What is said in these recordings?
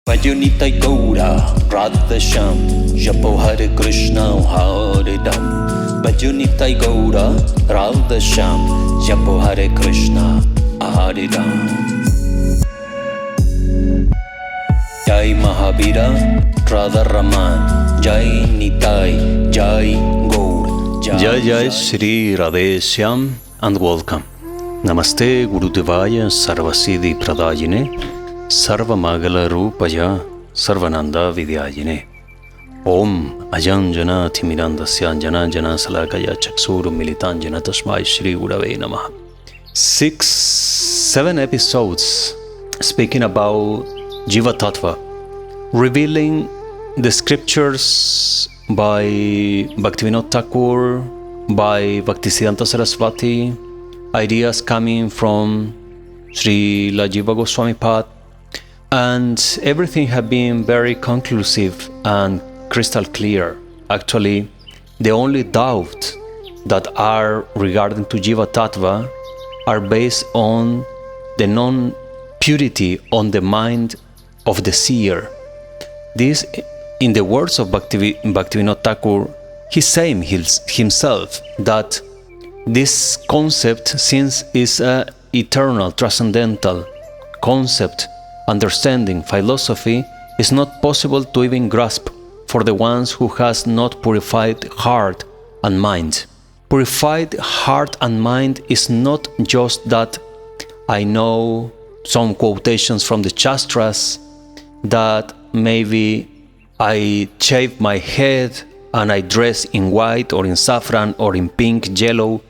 Bhajanita Gaura Radheshyam Japo Hare Krishna Hare Ram Bhajanita Gaura Radheshyam Japo Hare Krishna Hare Ram Jai Mahavira Radha Raman Jai Nitai Jai Gaur Jai Sri Radheshyam and welcome. Namaste Gurudevaya Sarvasiddhi Pradayine Sarva Magala Rupaya Sarvananda Vidyayine Om Ajanjana Timirandasya Jana Jana Salakaya Chaksuru Militanjana Tasmai Shri Gurave Namaha. 7 episodes speaking about Jiva Tattva, revealing the scriptures by Bhaktivinoda Thakur, by Bhaktisiddhanta Saraswati, ideas coming from Srila Jiva Goswami Pad, and everything have been very conclusive and crystal clear. Actually, the only doubt that are regarding to Jiva Tattva are based on the non-purity on the mind of the seer. This, in the words of Bhaktivinoda Thakur, he's saying himself that this concept, since is an eternal, transcendental concept, understanding, philosophy, is not possible to even grasp for the ones who has not purified heart and mind. Purified heart and mind is not just that I know some quotations from the Shastras, that maybe I shave my head and I dress in white or in saffron or in pink, yellow,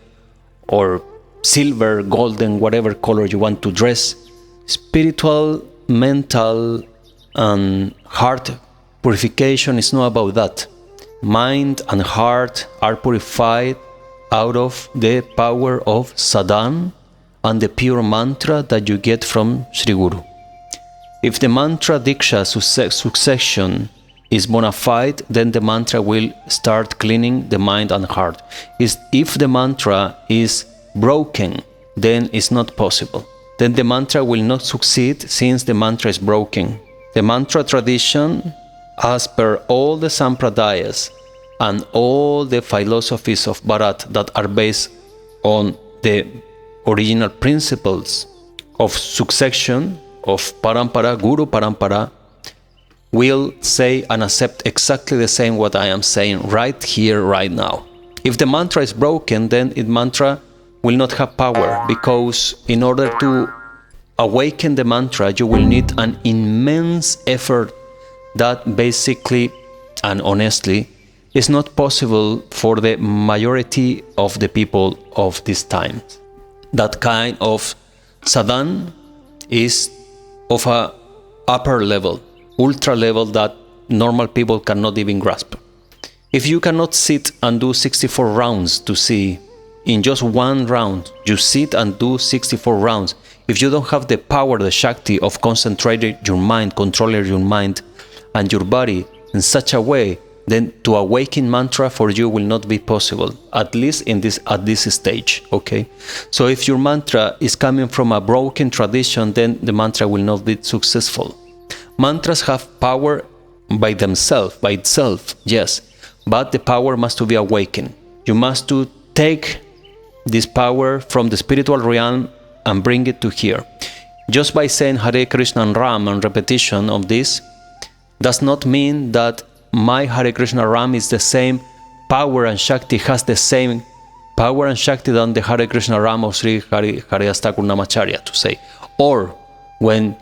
or silver, golden, whatever color you want to dress. Spiritual, mental, and heart purification is not about that. Mind and heart are purified out of the power of sadhana and the pure mantra that you get from Sri Guru. If the mantra diksha succession is bona fide, then the mantra will start cleaning the mind and heart. If the mantra is broken, then it's not possible. Then the mantra will not succeed, since the mantra is broken. The mantra tradition, as per all the sampradayas and all the philosophies of Bharat that are based on the original principles of succession, of parampara, guru parampara, will say and accept exactly the same what I am saying right here, right now. If the mantra is broken, then the mantra will not have power, because in order to awaken the mantra, you will need an immense effort that basically and honestly is not possible for the majority of the people of this time. That kind of sadhana is of a upper level, ultra level, that normal people cannot even grasp. If you cannot sit and do 64 rounds to see, in just one round, you sit and do 64 rounds. If you don't have the power, the Shakti of concentrating your mind, controlling your mind and your body in such a way, then to awaken mantra for you will not be possible, at least at this stage, okay? So if your mantra is coming from a broken tradition, then the mantra will not be successful. Mantras have power by themselves, by itself, yes, but the power must be awakened. You must to take this power from the spiritual realm and bring it to here. Just by saying Hare Krishna and Ram and repetition of this does not mean that my Hare Krishna Ram is the same power and Shakti, has the same power and Shakti than the Hare Krishna Ram of Sri Haridas Thakur Namacharya, to say. Or when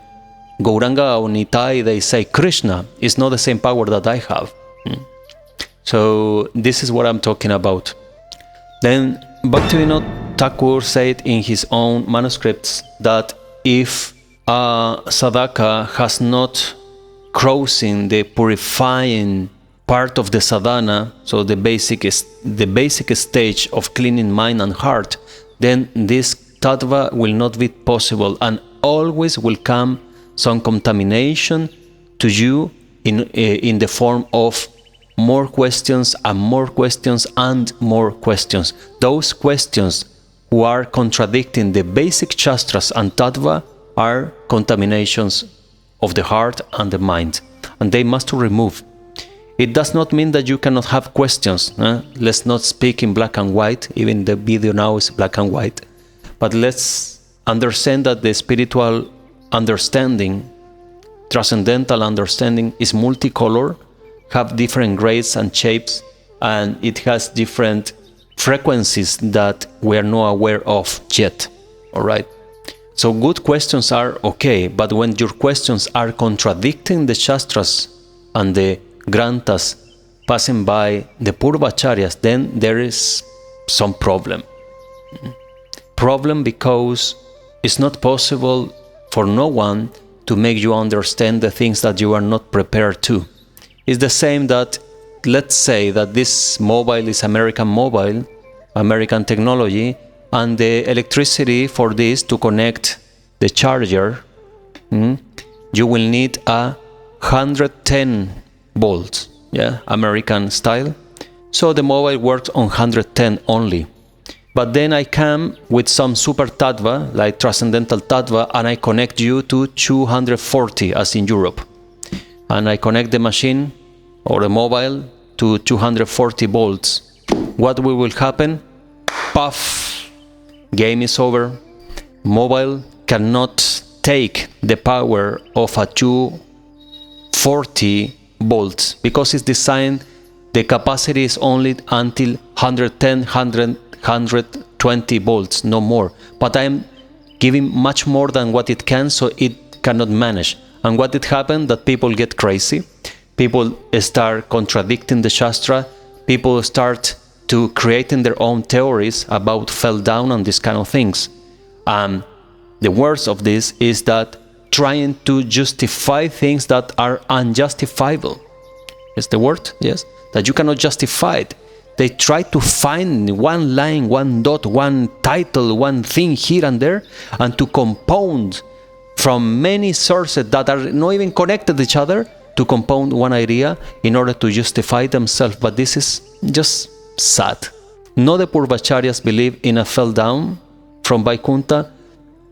Gauranga or Nitai, they say Krishna is not the same power that I have. So this is what I'm talking about. Then Bhaktivinoda Thakur said in his own manuscripts that if a sadhaka has not crossing the purifying part of the sadhana, so the basic stage of cleaning mind and heart, then this tattva will not be possible, and always will come some contamination to you in the form of more questions and more questions and more questions. Those questions who are contradicting the basic shastras and tattva are contaminations of the heart and the mind, and they must remove. It does not mean that you cannot have questions. Let's not speak in black and white. Even the video now is black and white. But let's understand that the spiritual understanding, transcendental understanding, is multicolor, have different grades and shapes, and it has different frequencies that we are not aware of yet. All right? So good questions are okay, but when your questions are contradicting the Shastras and the Granthas passing by the Purvacharyas, then there is some problem. Problem because it's not possible for no one to make you understand the things that you are not prepared to. It's the same that, let's say that this mobile is American mobile, American technology, and the electricity for this to connect the charger, you will need 110 volts, American style. So the mobile works on 110 only. But then I come with some super tattva, like transcendental tattva, and I connect you to 240, as in Europe. And I connect the machine or the mobile to 240 volts. What will happen? Puff! Game is over. Mobile cannot take the power of a 240 volts because it's designed, the capacity is only until 110, 120 volts, no more. But I'm giving much more than what it can, so it cannot manage. And what did happen? That people get crazy. People start contradicting the Shastra. People start to creating their own theories about fell down and these kind of things. The worst of this is that trying to justify things that are unjustifiable. Is the word? Yes. That you cannot justify it. They try to find one line, one dot, one title, one thing here and there, and to compound from many sources that are not even connected to each other to compound one idea in order to justify themselves. But this is just sad. No, the Purvacharyas believe in a fell down from Vaikuntha.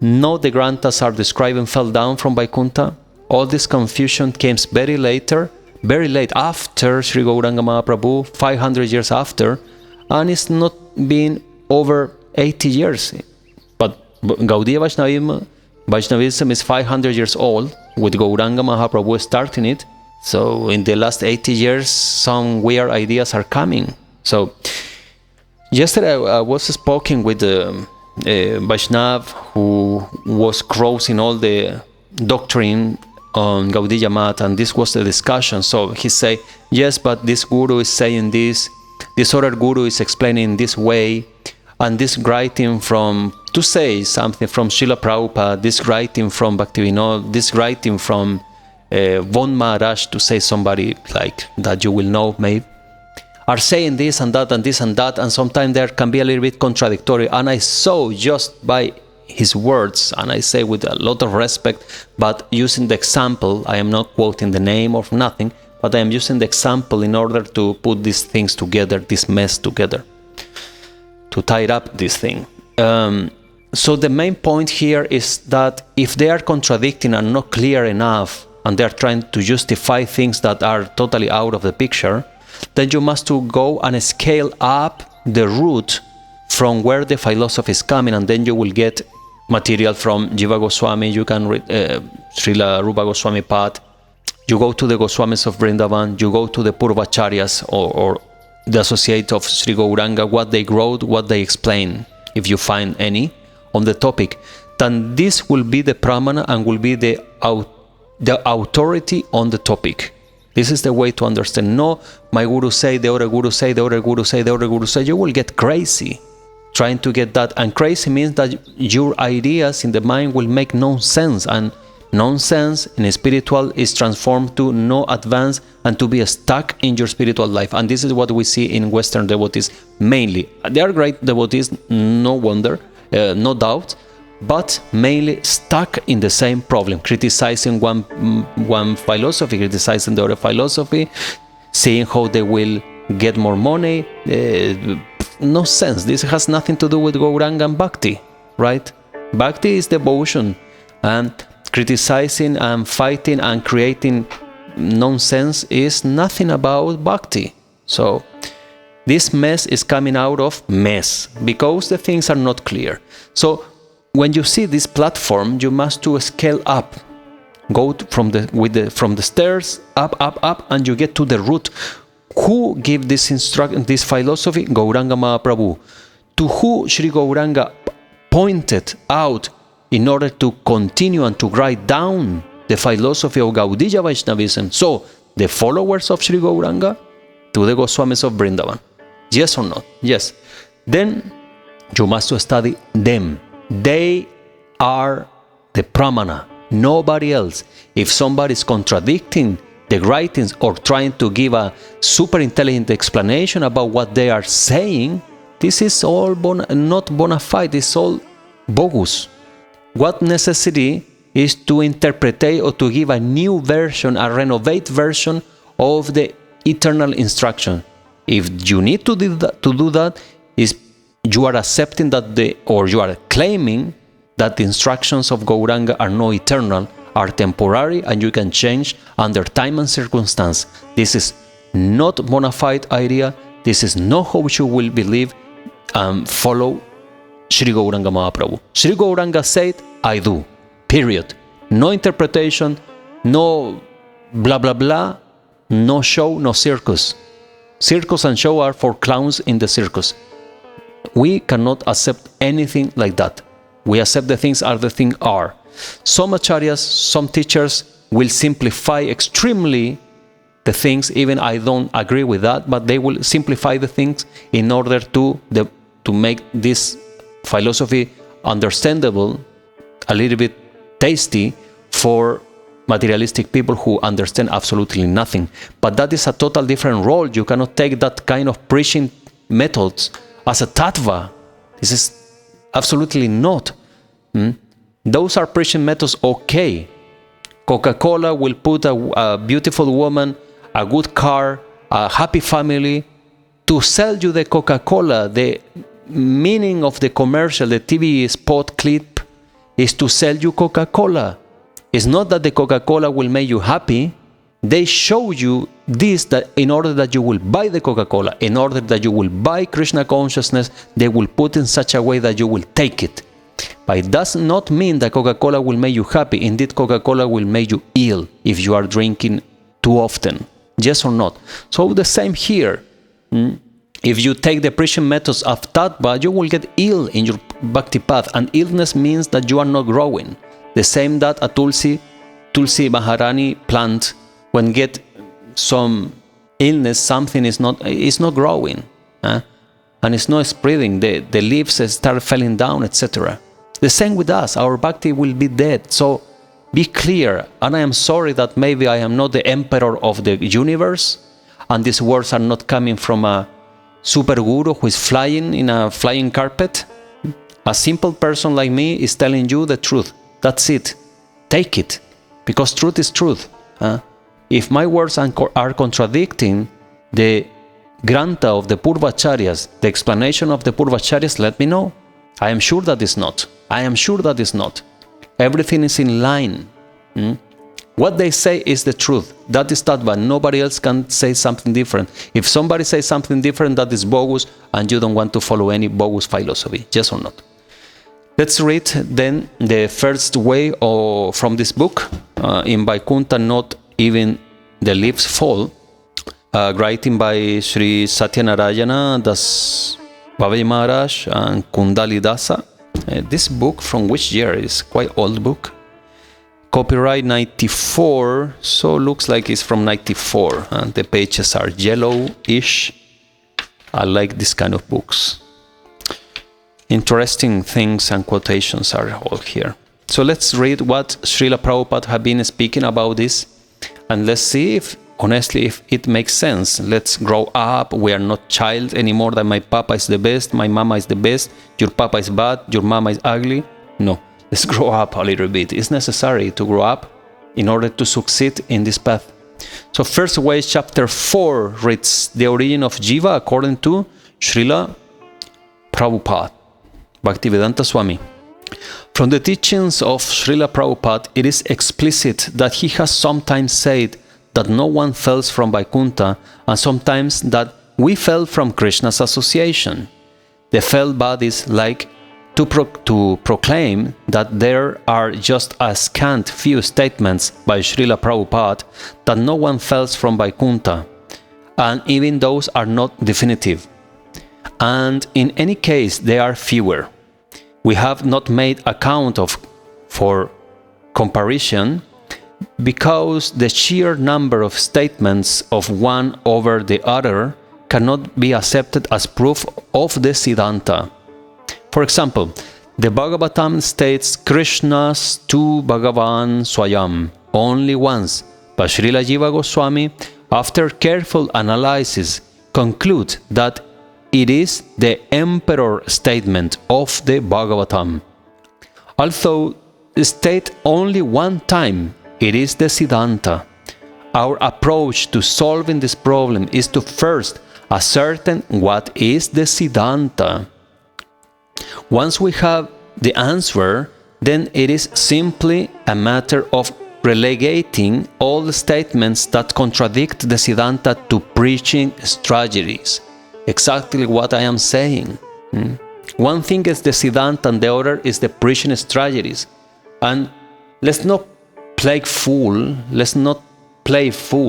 No, the Granthas are describing fell down from Vaikuntha. All this confusion came very late after Sri Gauranga Mahaprabhu, 500 years after, and it's not been over 80 years. But Gaudiya Vaishnavism is 500 years old, with Gauranga Mahaprabhu starting it. So in the last 80 years, some weird ideas are coming. So yesterday I was speaking with Vaishnav who was crossing all the doctrine on Gaudiya Mat, and this was the discussion. So he said, yes, but this guru is saying this other guru is explaining this way, and this writing from, to say something from Srila Prabhupada, this writing from Bhaktivinoda, this writing from Von Maharaj, to say somebody like that you will know maybe, are saying this and that and this and that, and sometimes there can be a little bit contradictory. And I saw just by his words, and I say with a lot of respect, but using the example, I am not quoting the name of nothing, but I am using the example in order to put these things together, this mess together, to tie up this thing. So the main point here is that if they are contradicting and not clear enough, and they are trying to justify things that are totally out of the picture, then you must to go and scale up the root from where the philosophy is coming, and then you will get material from Jiva Goswami. You can read Srila Rupa Goswami Pad. You go to the Goswamis of Vrindavan, you go to the Purvacharyas or the associate of Sri Gauranga, what they wrote, what they explain, if you find any, on the topic. Then this will be the pramana and will be the authority on the topic. This is the way to understand. No, my guru say, the other guru say, the other guru say, the other guru say. You will get crazy trying to get that. And crazy means that your ideas in the mind will make no sense. And nonsense in a spiritual is transformed to no advance and to be stuck in your spiritual life. And this is what we see in Western devotees mainly. They are great devotees, no wonder, no doubt, but mainly stuck in the same problem, criticizing one philosophy, criticizing the other philosophy, seeing how they will get more money. No sense. This has nothing to do with Gauranga and Bhakti, right? Bhakti is devotion, and criticizing and fighting and creating nonsense is nothing about bhakti. So this mess is coming out of mess because the things are not clear. So when you see this platform, you must to scale up. Go from the stairs up, and you get to the root. Who gave this this philosophy? Gauranga Mahaprabhu. To who Sri Gauranga pointed out in order to continue and to write down the philosophy of Gaudiya Vaishnavism. So, the followers of Sri Gauranga to the Goswamis of Vrindavan. Yes or not? Yes. Then you must study them. They are the Pramana. Nobody else. If somebody is contradicting the writings or trying to give a super intelligent explanation about what they are saying, this is all not bona fide, it's all bogus. What necessity is to interpret or to give a new version, a renovated version of the eternal instruction. If you need to do that, is you are accepting that or you are claiming that the instructions of Gauranga are not eternal, are temporary, and you can change under time and circumstance. This is not bona fide idea. This is not how you will believe and follow Sri Gauranga Mahaprabhu. Sri Gauranga said, I do. Period. No interpretation, no blah blah blah, no show, no circus. Circus and show are for clowns in the circus. We cannot accept anything like that. We accept the things as the things are. Some acharyas, some teachers will simplify extremely the things. Even I don't agree with that, but they will simplify the things in order to make this philosophy understandable, a little bit tasty for materialistic people who understand absolutely nothing. But that is a total different role. You cannot take that kind of preaching methods as a tattva. This is absolutely not. Those are preaching methods, okay. Coca-Cola will put a beautiful woman, a good car, a happy family to sell you the Coca-Cola. The meaning of the commercial, the TV spot clip, is to sell you Coca-Cola. It's not that the Coca-Cola will make you happy. They show you this that in order that you will buy the Coca-Cola, in order that you will buy Krishna consciousness, they will put in such a way that you will take it. But it does not mean that Coca-Cola will make you happy. Indeed, Coca-Cola will make you ill if you are drinking too often. Yes or not? So the same here. If you take the preaching methods of tattva, you will get ill in your bhakti path. And illness means that you are not growing. The same that a Tulsi Maharani plant, when get some illness, something is not growing. And it's not spreading. The leaves start falling down, etc. The same with us. Our bhakti will be dead. So be clear. And I am sorry that maybe I am not the emperor of the universe, and these words are not coming from a super guru who is flying in a flying carpet. A simple person like me is telling you the truth. That's it. Take it. Because truth is truth. If my words are contradicting the granta of the Purvacharyas, the explanation of the Purvacharyas, let me know. I am sure that is not. I am sure that is not. Everything is in line. What they say is the truth. That is tattva. Nobody else can say something different. If somebody says something different, that is bogus, and you don't want to follow any bogus philosophy. Yes or not? Let's read then the first way from this book. In Vaikuntha, not even the leaves fall. Writing by Sri Satyanarayana, Das Babaji Maharaj and Kundali Dasa. This book, from which year? Is quite old book. Copyright 94, so looks like it's from 94. And the pages are yellowish. I like this kind of books. Interesting things and quotations are all here. So let's read what Srila Prabhupada have been speaking about this, and let's see if honestly, if it makes sense. Let's grow up. We are not child anymore that my papa is the best, my mama is the best, your papa is bad, your mama is ugly. No, let's grow up a little bit. It's necessary to grow up in order to succeed in this path. So first way, chapter 4 reads the origin of Jiva according to Srila Prabhupada, Bhaktivedanta Swami. From the teachings of Srila Prabhupada, it is explicit that he has sometimes said that no one falls from Vaikuntha, and sometimes that we fell from Krishna's association. The fell bodies like to proclaim that there are just a scant few statements by Srila Prabhupada that no one falls from Vaikuntha, and even those are not definitive. And in any case, they are fewer. We have not made account of for comparison because the sheer number of statements of one over the other cannot be accepted as proof of the Siddhanta. For example, the Bhagavatam states Krishna's tu Bhagavan Swayam only once, but Srila Jiva Goswami, after careful analysis, concludes that it is the emperor statement of the Bhagavatam. Although stated only one time, it is the Siddhanta. Our approach to solving this problem is to first ascertain what is the Siddhanta. Once we have the answer, then it is simply a matter of relegating all the statements that contradict the Siddhanta to preaching strategies. Exactly what I am saying. One thing is the Siddhanta and the other is the preaching strategies. And let's not play fool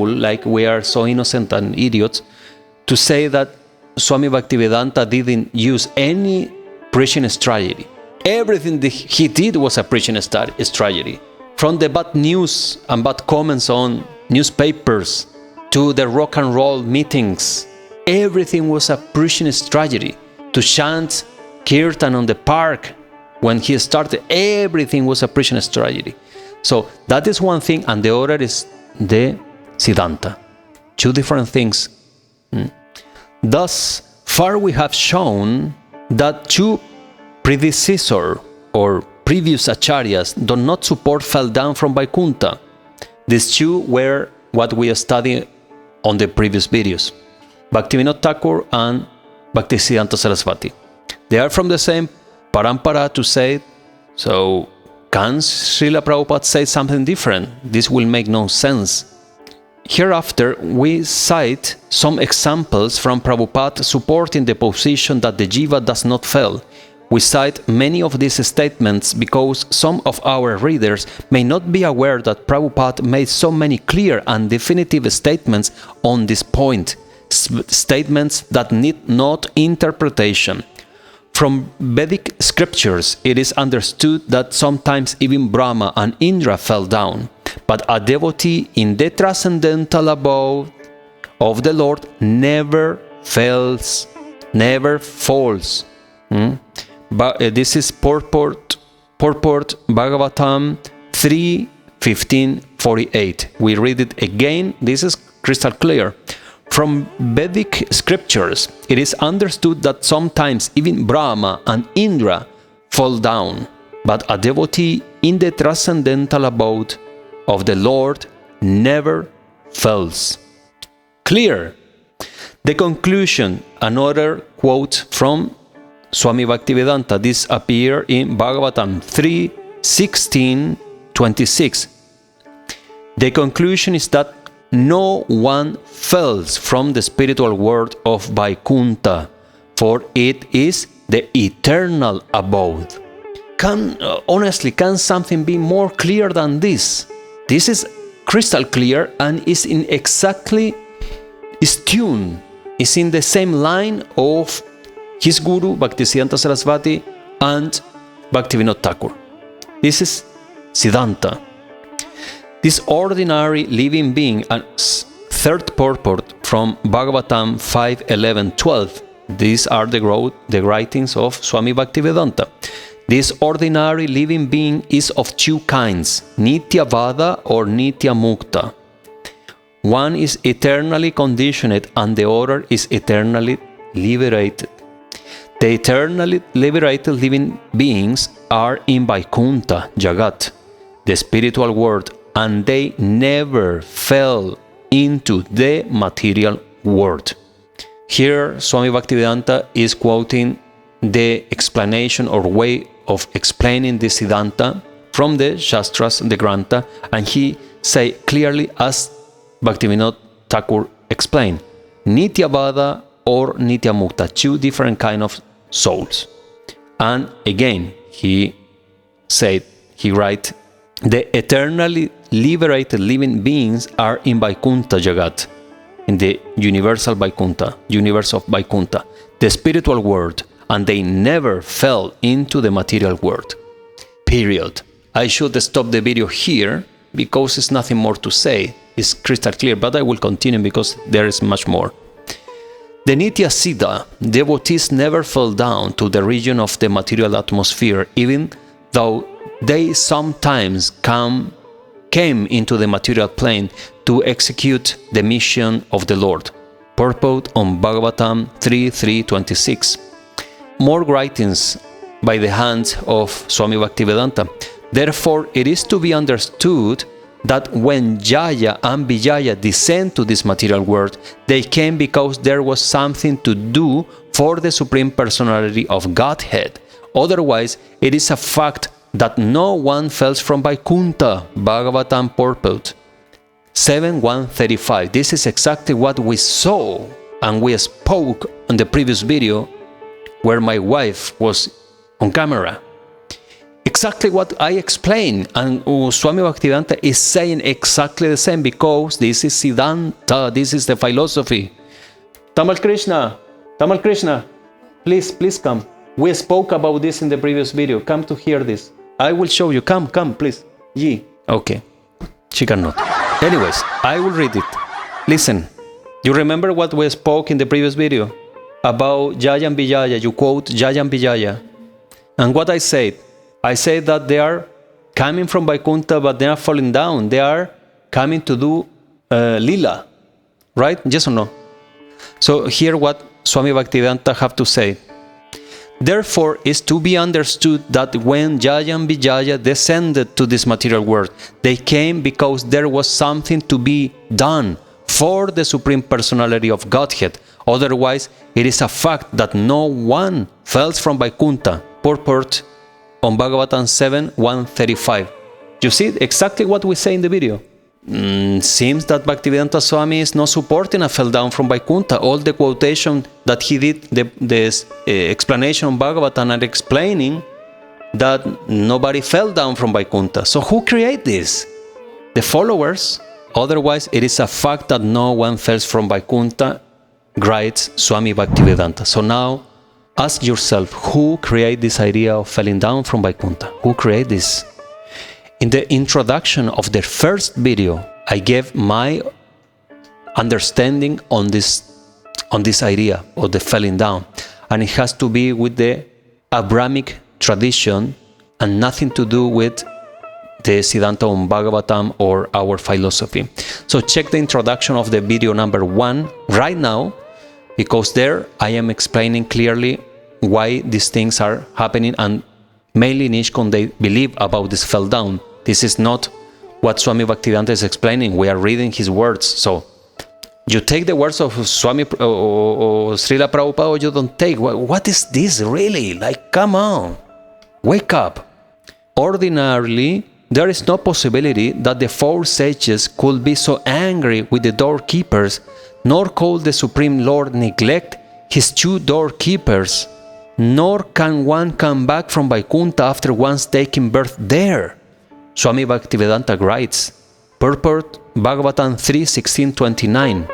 like we are so innocent and idiots to say that Swami Bhaktivedanta didn't use any preaching strategy. Everything that he did was a preaching strategy. From the bad news and bad comments on newspapers to the rock and roll meetings, everything was a preaching strategy. To chant kirtan on the park when he started, everything was a preaching strategy. So that is one thing, and the other is the Siddhanta. Two different things. Thus far we have shown that two predecessor or previous acharyas do not support fell down from Vaikuntha. These two were what we studied on the previous videos. Bhaktivinoda Thakur and Bhaktisiddhanta Saraswati. They are from the same parampara to say, so can Srila Prabhupada say something different? This will make no sense. Hereafter, we cite some examples from Prabhupada supporting the position that the jiva does not fail. We cite many of these statements because some of our readers may not be aware that Prabhupada made so many clear and definitive statements on this point, statements that need not interpretation. From Vedic scriptures, it is understood that sometimes even Brahma and Indra fell down, but a devotee in the transcendental abode of the Lord never falls. But this is purport Bhagavatam 3:15-48. We read it again. This is crystal clear. From Vedic scriptures, it is understood that sometimes even Brahma and Indra fall down, but a devotee in the transcendental abode of the Lord never falls. Clear. The conclusion, another quote from Swami Bhaktivedanta. This appears in Bhagavatam 3:16-26. The conclusion is that no one falls from the spiritual world of Vaikuntha, for it is the eternal abode. Honestly, can something be more clear than this? This is crystal clear and is in tune, is in the same line of his guru, Bhaktisiddhanta Saraswati, and Bhaktivinoda Thakur. This is Siddhanta. This ordinary living being, and third purport from Bhagavatam 5:11-12. These are the writings of Swami Bhaktivedanta. This ordinary living being is of two kinds, Nitya Vada or Nitya Mukta. One is eternally conditioned and the other is eternally liberated. The eternally liberated living beings are in Vaikuntha, Jagat, the spiritual world, and they never fell into the material world. Here, Swami Bhaktivedanta is quoting the explanation or way of explaining the Siddhanta from the Shastras, the Grantha, and he say clearly as Bhaktivinoda Thakur explained, Nityabada or Nityamukta, two different kind of souls. And again, he write, the eternally liberated living beings are in Vaikuntha Jagat, in the universal Vaikuntha, universe of Vaikuntha, the spiritual world, and they never fell into the material world. Period. I should stop the video here because there's nothing more to say. It's crystal clear, but I will continue because there is much more. The Nitya Siddha, devotees never fell down to the region of the material atmosphere, even though they sometimes came into the material plane to execute the mission of the Lord. Purport on Bhagavatam 3.3.26. More writings by the hands of Swami Bhaktivedanta. Therefore, it is to be understood that when Jaya and Vijaya descend to this material world, they came because there was something to do for the Supreme Personality of Godhead. Otherwise, it is a fact that no one falls from Vaikuntha. Bhagavatam purport 7.135. This is exactly what we saw and we spoke on the previous video where my wife was on camera. Exactly what I explained, and Swami Bhaktivedanta is saying exactly the same because this is Siddhanta, this is the philosophy. Tamal Krishna, please come. We spoke about this in the previous video. Come to hear this. I will show you. Come, please. Ye. Okay. She cannot. Anyways, I will read it. Listen. You remember what we spoke in the previous video? About Jaya and Vijaya. You quote Jaya and Vijaya. And what I said? I said that they are coming from Vaikuntha, but they are falling down. They are coming to do lila. Right? Yes or no? So here what Swami Bhaktivedanta have to say. Therefore, is to be understood that when Jaya and Vijaya descended to this material world, they came because there was something to be done for the Supreme Personality of Godhead. Otherwise, it is a fact that no one falls from Vaikuntha. Purport on Bhagavatam 7.135. You see exactly what we say in the video. Seems that Bhaktivedanta Swami is not supporting a fell down from Vaikuntha. All the quotation that he did, the explanation on Bhagavatam are explaining that nobody fell down from Vaikuntha. So who created this? The followers. Otherwise, it is a fact that no one falls from Vaikuntha, writes Swami Bhaktivedanta. So now, ask yourself, who created this idea of falling down from Vaikuntha? Who created this? In the introduction of the first video, I gave my understanding on this idea of the falling down, and it has to be with the Abrahamic tradition and nothing to do with the Siddhanta on Bhagavatam or our philosophy. So check the introduction of the video number 1 right now, because there I am explaining clearly why these things are happening, and mainly in Ishkon they believe about this fell down. This is not what Swami Bhaktivedanta is explaining. We are reading his words. So you take the words of Swami or Srila Prabhupada, or you don't take. What is this really? Like, come on, wake up. Ordinarily, there is no possibility that the 4 sages could be so angry with the doorkeepers, nor could the Supreme Lord neglect his 2 doorkeepers, nor can one come back from Vaikuntha after once taking birth there. Swami Bhaktivedanta writes, purport Bhagavatam 3.16.29.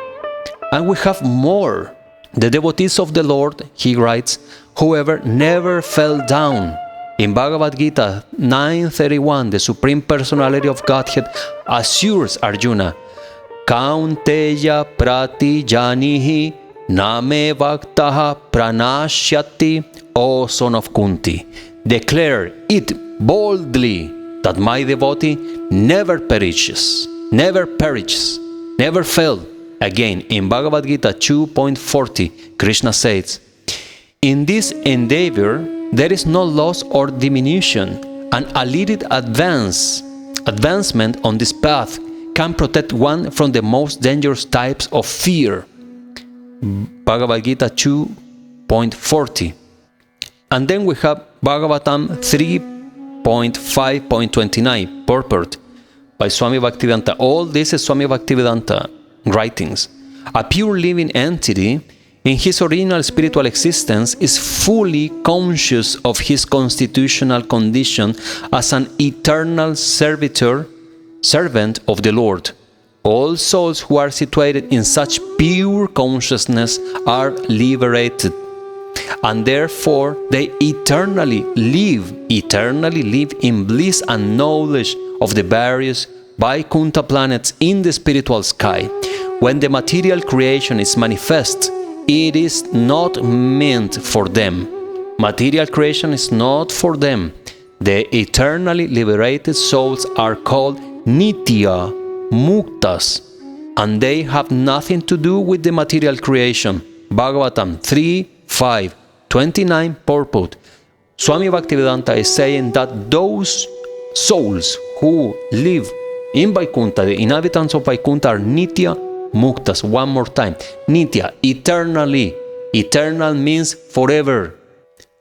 And we have more. The devotees of the Lord, he writes, whoever never fell down. In Bhagavad Gita 9.31, the Supreme Personality of Godhead assures Arjuna, Kaunteya prati janihi name vaktaha pranashyati, O son of Kunti. Declare it boldly that my devotee never perishes, never fell. Again, in Bhagavad Gita 2.40, Krishna says, in this endeavor, there is no loss or diminution, and a little advancement on this path can protect one from the most dangerous types of fear. Bhagavad Gita 2.40. And then we have Bhagavatam 3.5.29, purport by Swami Bhaktivedanta. All this is Swami Bhaktivedanta writings. A pure living entity in his original spiritual existence is fully conscious of his constitutional condition as an eternal servant of the Lord. All souls who are situated in such pure consciousness are liberated, and therefore they eternally live in bliss and knowledge of the various VAIKUNTHA planets in the spiritual sky. When the material creation is manifest, it is not meant for them. Material creation is not for them. The eternally liberated souls are called Nitya Muktas, and they have nothing to do with the material creation. Bhagavatam 3.5.29 purport. Swami Bhaktivedanta is saying that those souls who live in Vaikuntha, the inhabitants of Vaikuntha, are Nitya Muktas. One more time. Nitya, eternally. Eternal means forever.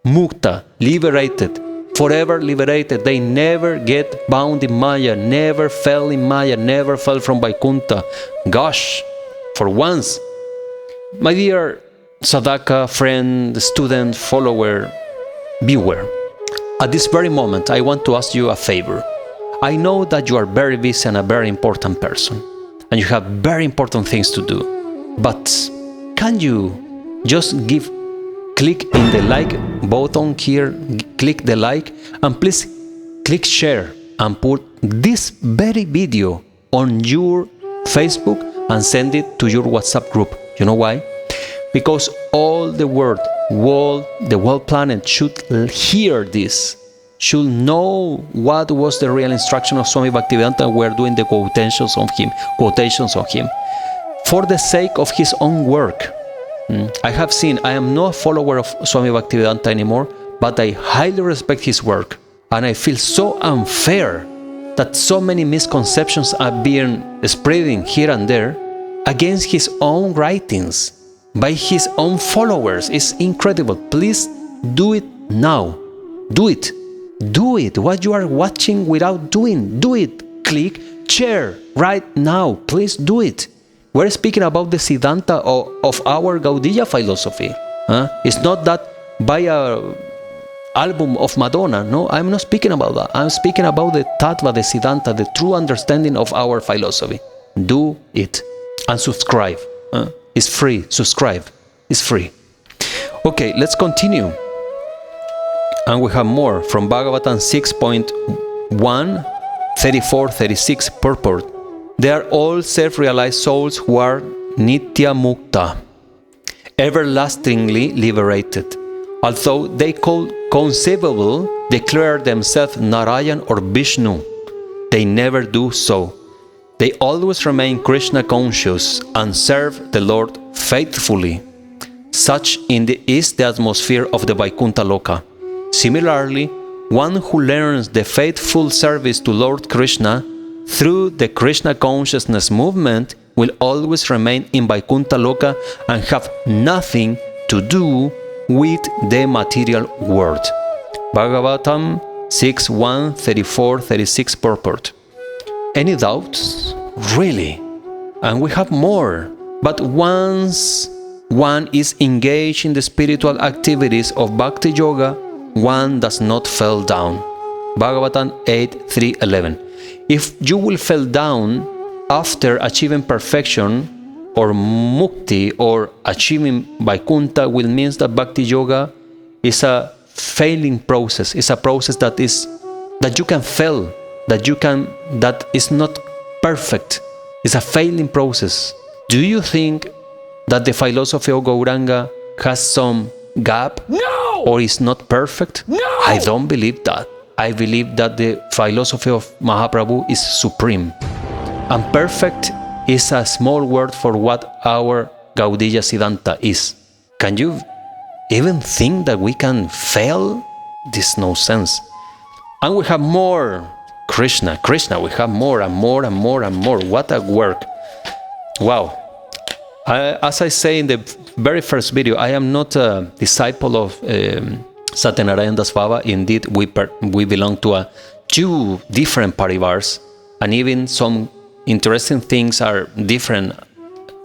Mukta, liberated. Forever liberated. They never get bound in Maya, never fell in Maya, never fell from Vaikuntha. Gosh, for once. My dear Sadhaka, friend, student, follower, viewer, at this very moment I want to ask you a favor. I know that you are very busy and a very important person, and you have very important things to do. But can you just click in the like button here, click the like, and please click share and put this very video on your Facebook and send it to your WhatsApp group. You know why? Because all the world, the world planet should hear this, should know what was the real instruction of Swami Bhaktivedanta. We're doing the quotations of him, for the sake of his own work. I have seen, I am not a follower of Swami Bhaktivedanta anymore, but I highly respect his work, and I feel so unfair that so many misconceptions are being spreading here and there against his own writings by his own followers. It's incredible. Please do it now. Do it. Do it. What you are watching without doing, do it. Click share right now. Please do it. We're speaking about the Siddhanta of our Gaudiya philosophy. It's not that by an album of Madonna. No, I'm not speaking about that. I'm speaking about the Tattva, the Siddhanta, the true understanding of our philosophy. Do it. And subscribe. It's free. Subscribe. It's free. Okay, let's continue. And we have more from Bhagavatam 6.1, 34-36 purport. They are all self-realized souls who are Nitya Mukta, everlastingly liberated. Although they conceivable declare themselves Narayan or Vishnu, they never do so. They always remain Krishna conscious and serve the Lord faithfully. Such is the atmosphere of the Vaikuntha Loka. Similarly, one who learns the faithful service to Lord Krishna through the Krishna consciousness movement will always remain in Vaikuntha Loka and have nothing to do with the material world. Bhagavatam 6.1, 34-36 purport. Any doubts? Really? And we have more. But once one is engaged in the spiritual activities of Bhakti Yoga, one does not fall down. Bhagavatam 8.3.11. If you will fall down after achieving perfection or mukti or achieving Vaikuntha, will means that Bhakti Yoga is a failing process. It's a process that you can fail, that is not perfect. It's a failing process. Do you think that the philosophy of Gauranga has some gap? No! Or is not perfect? No! I don't believe that. I believe that the philosophy of Mahaprabhu is supreme. And perfect is a small word for what our Gaudiya Siddhanta is. Can you even think that we can fail? This no sense. And we have more. Krishna, we have more and more and more and more. What a work. Wow. As I say in the very first video, I am not a disciple of Satyanarayana Das Baba, indeed we belong to two different parivars, and even some interesting things are different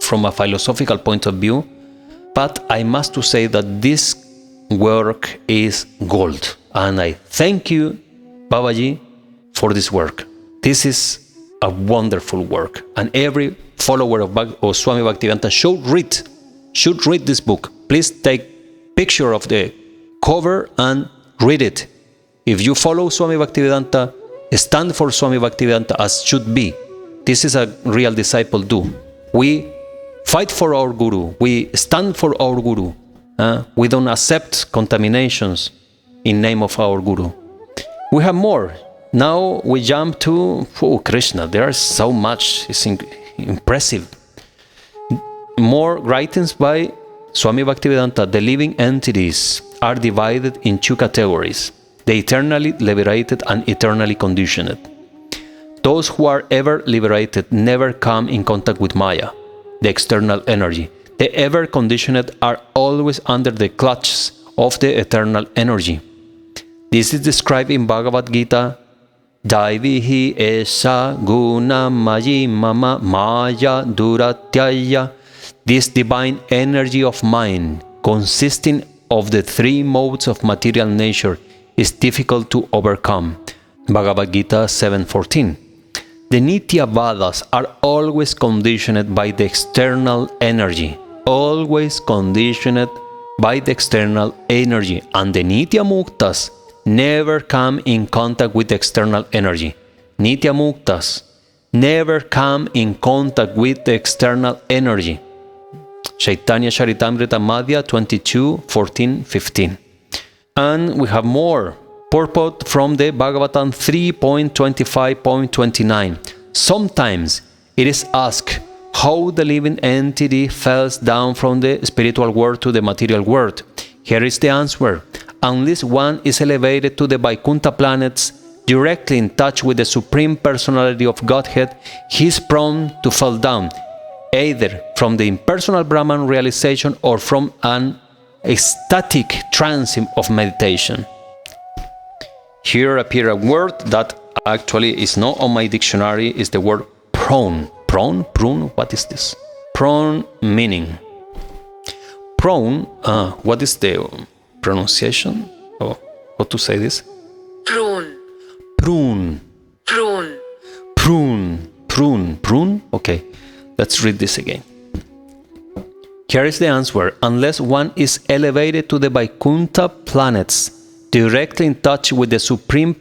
from a philosophical point of view. But I must to say that this work is gold, and I thank you, Babaji, for this work. This is a wonderful work, and every follower of Swami Bhaktivedanta should read this book. Please take picture of the cover and read it. If you follow Swami Bhaktivedanta, stand for Swami Bhaktivedanta as should be. This is a real disciple do. We fight for our Guru. We stand for our Guru. We don't accept contaminations in name of our Guru. We have more. Now we jump to Krishna. There is so much. It's impressive. More writings by Swami Bhaktivedanta. The living entities are divided in two categories: the eternally liberated and eternally conditioned. Those who are ever liberated never come in contact with Maya, the external energy. The ever conditioned are always under the clutches of the eternal energy. This is described in Bhagavad Gita. Daivihi esa guna mayi mama maya duratyaya. This divine energy of mind, consisting of the three modes of material nature, is difficult to overcome. Bhagavad Gita 7:14. The Nityavadas are always conditioned by the external energy. Always conditioned by the external energy. And the Nityamuktas never come in contact with the external energy. Nityamuktas never come in contact with the external energy. Chaitanya Charitamrita Madhya 22:14-15. And we have more. Purport from the Bhagavatam 3.25.29. Sometimes it is asked how the living entity falls down from the spiritual world to the material world. Here is the answer. Unless one is elevated to the VAIKUNTHA planets, directly in touch with the Supreme Personality of Godhead, he is prone to fall down, either from the impersonal Brahman realization or from an ecstatic trance of meditation. Here appears a word that actually is not on my dictionary, is the word prone. Prone? What is this? Prone meaning. Prone, what is the pronunciation? Oh, how to say this? Prune. Prune. Prune. Prune. Okay, let's read this again. Here is the answer. Unless one is elevated to the Vaikuntha planets, directly in touch with the Supreme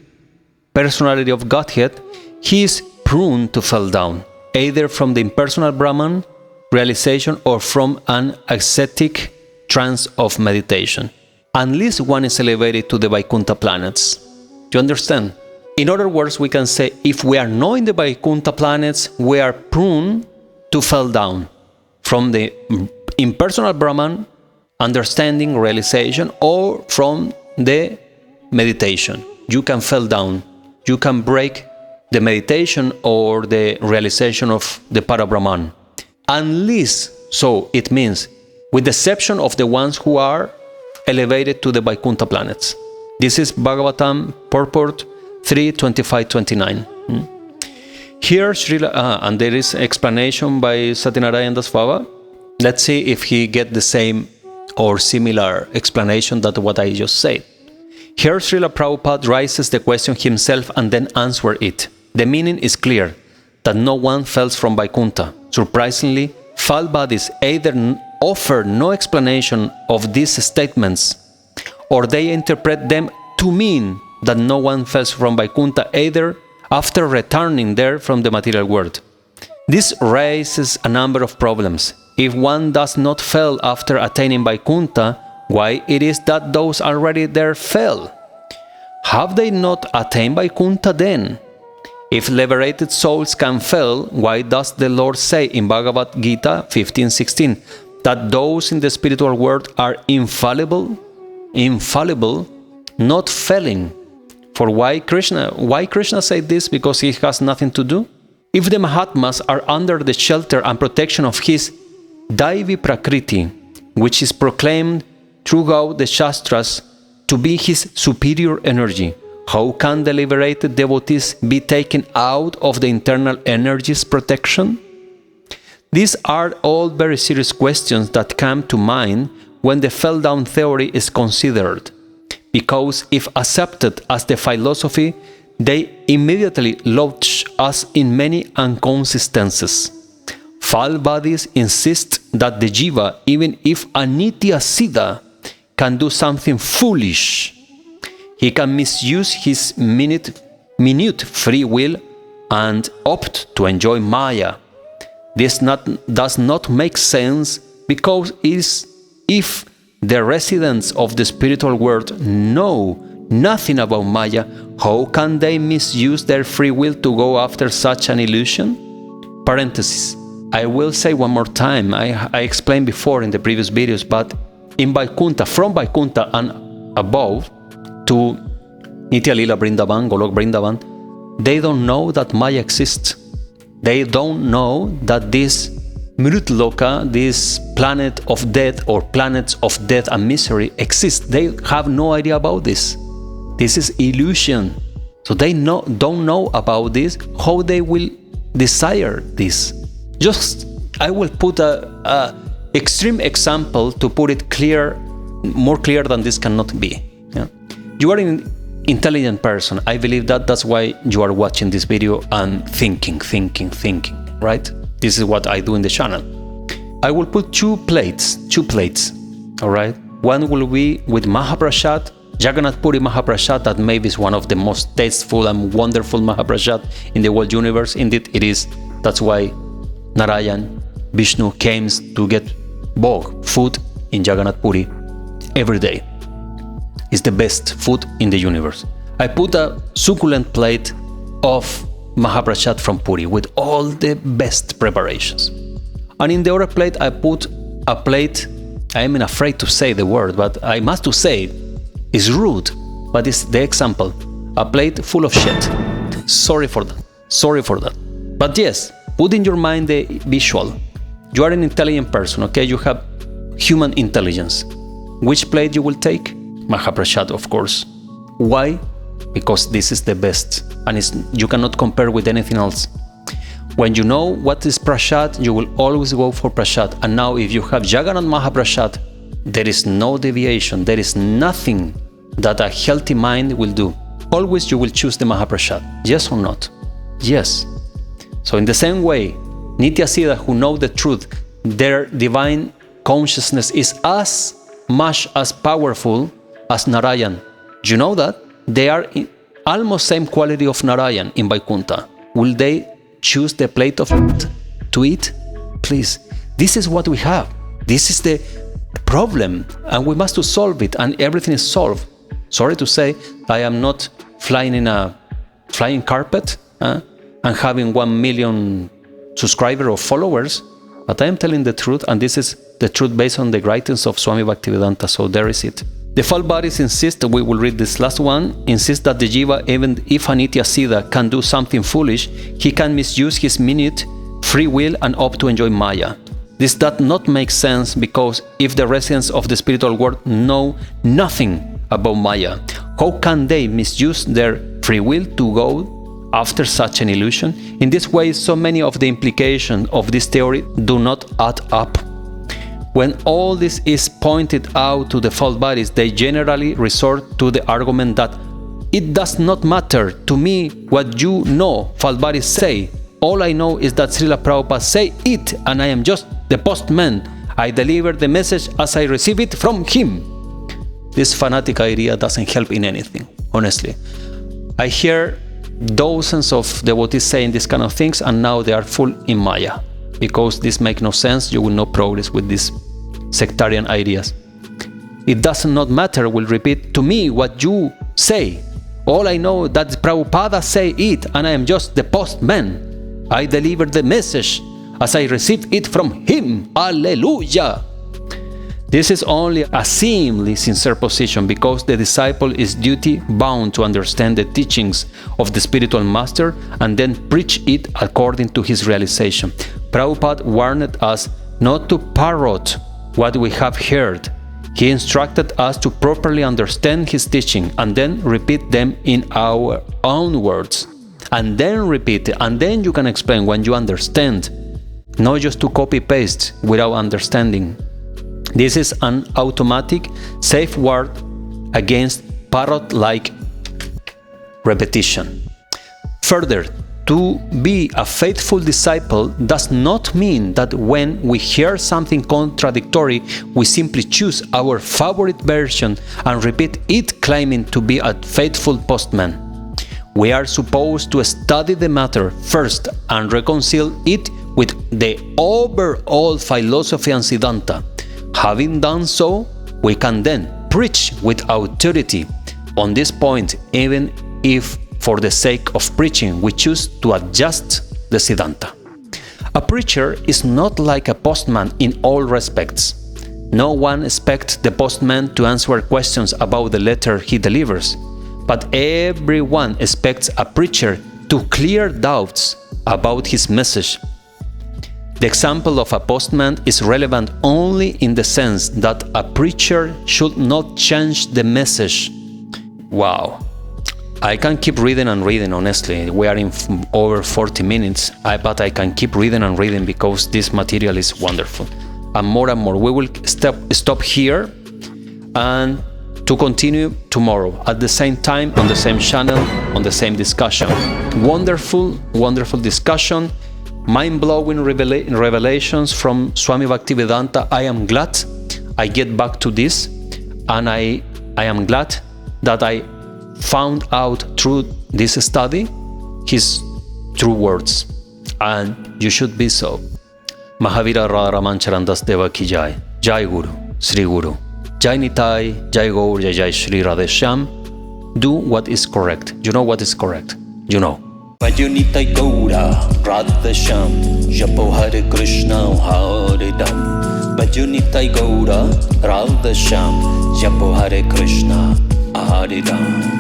Personality of Godhead, he is prone to fall down, either from the impersonal Brahman realization or from an ascetic trance of meditation. Unless one is elevated to the Vaikuntha planets. Do you understand? In other words, we can say, if we are not in the Vaikuntha planets, we are prone to fall down from the impersonal Brahman understanding, realization, or from the meditation. You can fall down. You can break the meditation or the realization of the Parabrahman. Unless, so it means, with the exception of the ones who are elevated to the Vaikuntha planets. This is Bhagavatam purport 3.25-29. Here, and there is explanation by Satyanarayana Das Baba. Let's see if he get the same or similar explanation that what I just said. Here, Srila Prabhupada raises the question himself and then answers it. The meaning is clear, that no one falls from Vaikuntha. Surprisingly, fall bodies either offer no explanation of these statements, or they interpret them to mean that no one falls from Vaikuntha either after returning there from the material world. This raises a number of problems. If one does not fall after attaining Vaikuntha, why it is that those already there fell? Have they not attained Vaikuntha then? If liberated souls can fail, why does the Lord say in Bhagavad Gita 15:16 that those in the spiritual world are infallible, not failing? For why Krishna said this? Because he has nothing to do? If the Mahatmas are under the shelter and protection of his Daivi Prakriti, which is proclaimed throughout the Shastras to be his superior energy. How can the liberated devotees be taken out of the internal energies protection? These are all very serious questions that come to mind when the fell-down theory is considered, because if accepted as the philosophy, they immediately lodge us in many inconsistencies. Fall bodies insist that the jiva, even if a nitya siddha, can do something foolish. He can misuse his minute free will and opt to enjoy Maya. This does not make sense, because if the residents of the spiritual world know nothing about Maya, how can they misuse their free will to go after such an illusion? Parenthesis. I will say one more time, I explained before in the previous videos, but in Vaikuntha, from Vaikuntha and above to Nitya Lila Vrindavan, Golok Vrindavan, they don't know that Maya exists. They don't know that this Mrutloka, this planet of death or planets of death and misery exists. They have no idea about this. This is illusion. So they don't know about this, how they will desire this. Just, I will put a extreme example to put it clear, more clear than this cannot be. Yeah? You are an intelligent person. I believe that's why you are watching this video and thinking, right? This is what I do in the channel. I will put two plates, all right? One will be with Mahaprasad, Jagannath Puri Mahaprasad, that maybe is one of the most tasteful and wonderful Mahaprasad in the world universe. Indeed, it is. That's why Narayan, Vishnu came to get bhog, food in Jagannath Puri every day. It's the best food in the universe. I put a succulent plate of Mahaprasad from Puri with all the best preparations. And in the other plate, I put a plate, I am afraid to say the word, but I must to say it. It's rude, but it's the example. A plate full of shit. Sorry for that. But yes, put in your mind the visual. You are an intelligent person, okay? You have human intelligence. Which plate you will take? Mahaprasad, of course. Why? Because this is the best, and you cannot compare with anything else. When you know what is prasad, you will always go for prasad. And now if you have Jagannath Mahaprasad, there is no deviation. There is nothing that a healthy mind will do. Always you will choose the Mahaprasad. Yes or not? Yes. So in the same way, Nitya Siddha, who know the truth, their divine consciousness is as much as powerful as Narayan. You know that? They are in almost same quality of Narayan in Vaikuntha. Will they choose the plate of to eat? Please. This is what we have. This is the problem, and we must solve it, and everything is solved. Sorry to say, I am not flying in a flying carpet and having 1 million subscribers or followers, but I am telling the truth, and this is the truth based on the writings of Swami Bhaktivedanta, so there is it. The fall bodies insist, we will read this last one, insist that the jiva, even if a nitya siddha can do something foolish, he can misuse his minute free will and opt to enjoy Maya. This does not make sense, because if the residents of the spiritual world know nothing about Maya, how can they misuse their free will to go after such an illusion? In this way, so many of the implications of this theory do not add up. When all this is pointed out to the false bodies, they generally resort to the argument that it does not matter to me what you know, false bodies say. All I know is that Srila Prabhupada say it, and I am just the postman. I deliver the message as I receive it from him. This fanatic idea doesn't help in anything, honestly. I hear dozens of devotees saying these kind of things, and now they are full in Maya. Because this makes no sense, you will not progress with these sectarian ideas. It does not matter, will repeat, to me what you say. All I know that Prabhupada say it, and I am just the postman. I deliver the message as I receive it from him. Alleluia! This is only a seemingly sincere position, because the disciple is duty bound to understand the teachings of the spiritual master and then preach it according to his realization. Prabhupada warned us not to parrot what we have heard. He instructed us to properly understand his teaching and then repeat them in our own words. And then repeat it, and then you can explain when you understand, not just to copy-paste without understanding. This is an automatic safeguard against parrot-like repetition. Further, to be a faithful disciple does not mean that when we hear something contradictory, we simply choose our favorite version and repeat it, claiming to be a faithful postman. We are supposed to study the matter first and reconcile it with the overall philosophy and Siddhanta. Having done so, we can then preach with authority on this point, even if for the sake of preaching we choose to adjust the Siddhanta. A preacher is not like a postman in all respects. No one expects the postman to answer questions about the letter he delivers, but everyone expects a preacher to clear doubts about his message. The example of a postman is relevant only in the sense that a preacher should not change the message. Wow. I can keep reading and reading, honestly. We are in over 40 minutes, but I can keep reading and reading because this material is wonderful. And more, we will stop here and to continue tomorrow at the same time, on the same channel, on the same discussion. Wonderful, wonderful discussion. Mind-blowing revelations from Swami Bhaktivedanta. I am glad I get back to this, and I am glad that I found out through this study his true words, and you should be so. Mahavira Raman Charandas Deva Ki Jai. Jai Guru, Sri Guru. Jai Nitai, Jai Gaur, Jai Jai Sri Radheshyam. Do what is correct. You know what is correct. You know. Jai Nitai Gaura, Radheshyam. Japo Hare Krishna, Hare Ram. Jai Nitai Gaura, Radheshyam. Japo Hare Krishna, Hare Ram.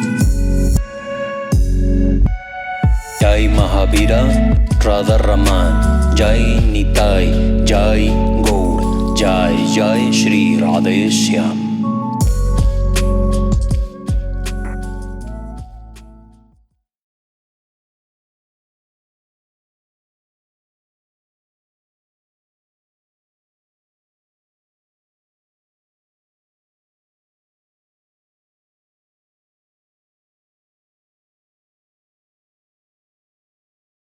Jai Mahavira, Radha Raman, Jai Nitai, Jai Gaur, Jai Jai Sri Radheshyam.